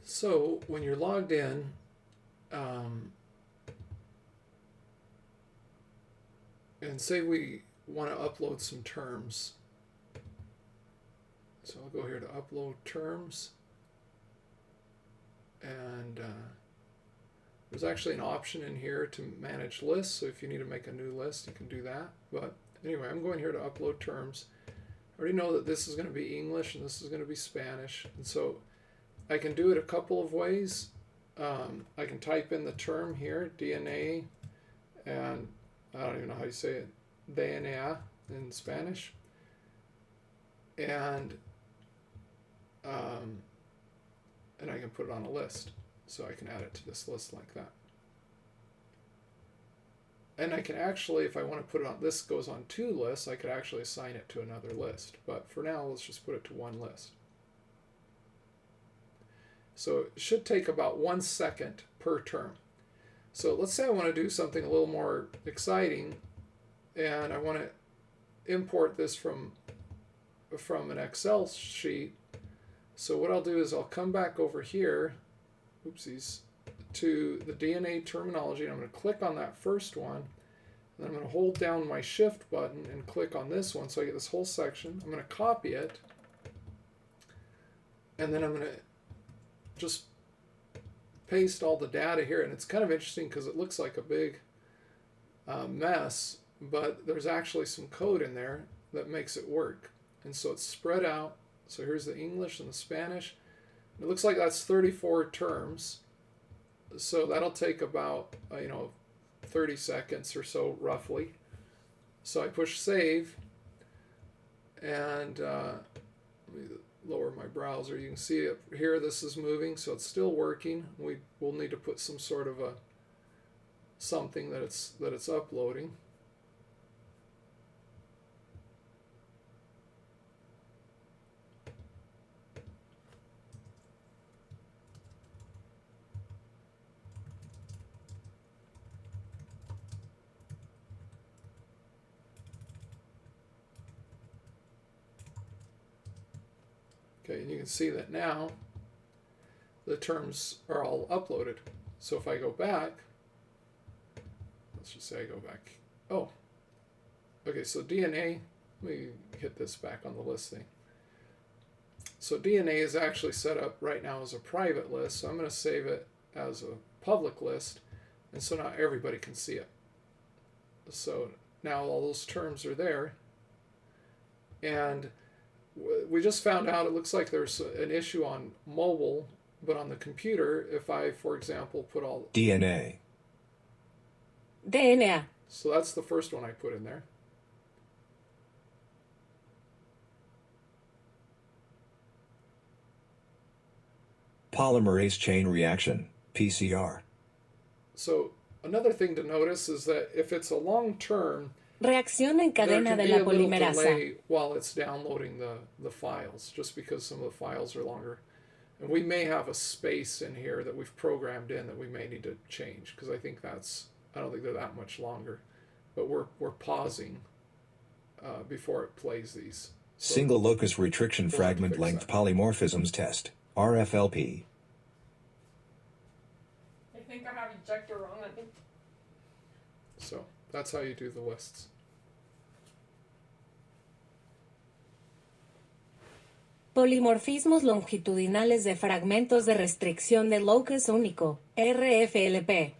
So when you're logged in, um, and say we want to upload some terms. So I'll go here to upload terms. And there's actually an option in here to manage lists. So if you need to make a new list, you can do that. But anyway, I'm going here to upload terms. I already know that this is going to be English and this is going to be Spanish. And so I can do it a couple of ways. I can type in the term here, DNA, and I don't even know how you say it, DNA in Spanish. And I can put it on a list. So I can add it to this list like that. And I can actually, if I want to put it on, this goes on two lists, I could actually assign it to another list. But for now, let's just put it to one list. So it should take about 1 second per term. So let's say I want to do something a little more exciting, and I want to import this from an Excel sheet. So what I'll do is I'll come back over here, oopsies, to the DNA terminology, and I'm going to click on that first one. Then I'm going to hold down my Shift button and click on this one, so I get this whole section. I'm going to copy it, and then I'm going to just paste all the data here. And it's kind of interesting because it looks like a big mess, but there's actually some code in there that makes it work. And so it's spread out. So here's the English and the Spanish. It looks like that's 34 terms. So that'll take about 30 seconds or so roughly. So I push save, and let me lower my browser. You can see it here, this is moving, so it's still working. We'll need to put some sort of something that it's uploading. Okay, and you can see that now the terms are all uploaded. So if I go back, let's just say I go back. Oh, okay, so DNA, let me hit this back on the list thing. So DNA is actually set up right now as a private list, so I'm going to save it as a public list, and so now everybody can see it. So now all those terms are there, and we just found out it looks like there's an issue on mobile, but on the computer, if I, for example, put all DNA. DNA. So that's the first one I put in there. Polymerase chain reaction, PCR. So another thing to notice is that if it's a long term, Reacción en there cadena can de be la a little polimerasa. delay while it's downloading the files, just because some of the files are longer. And we may have a space in here that we've programmed in that we may need to change, because I don't think they're that much longer. But we're pausing before it plays these. So Single locus restriction we'll fragment length polymorphisms test, RFLP. I think I have ejector wrong. I think. So that's how you do the lists. Polimorfismos longitudinales de fragmentos de restricción de locus único, RFLP.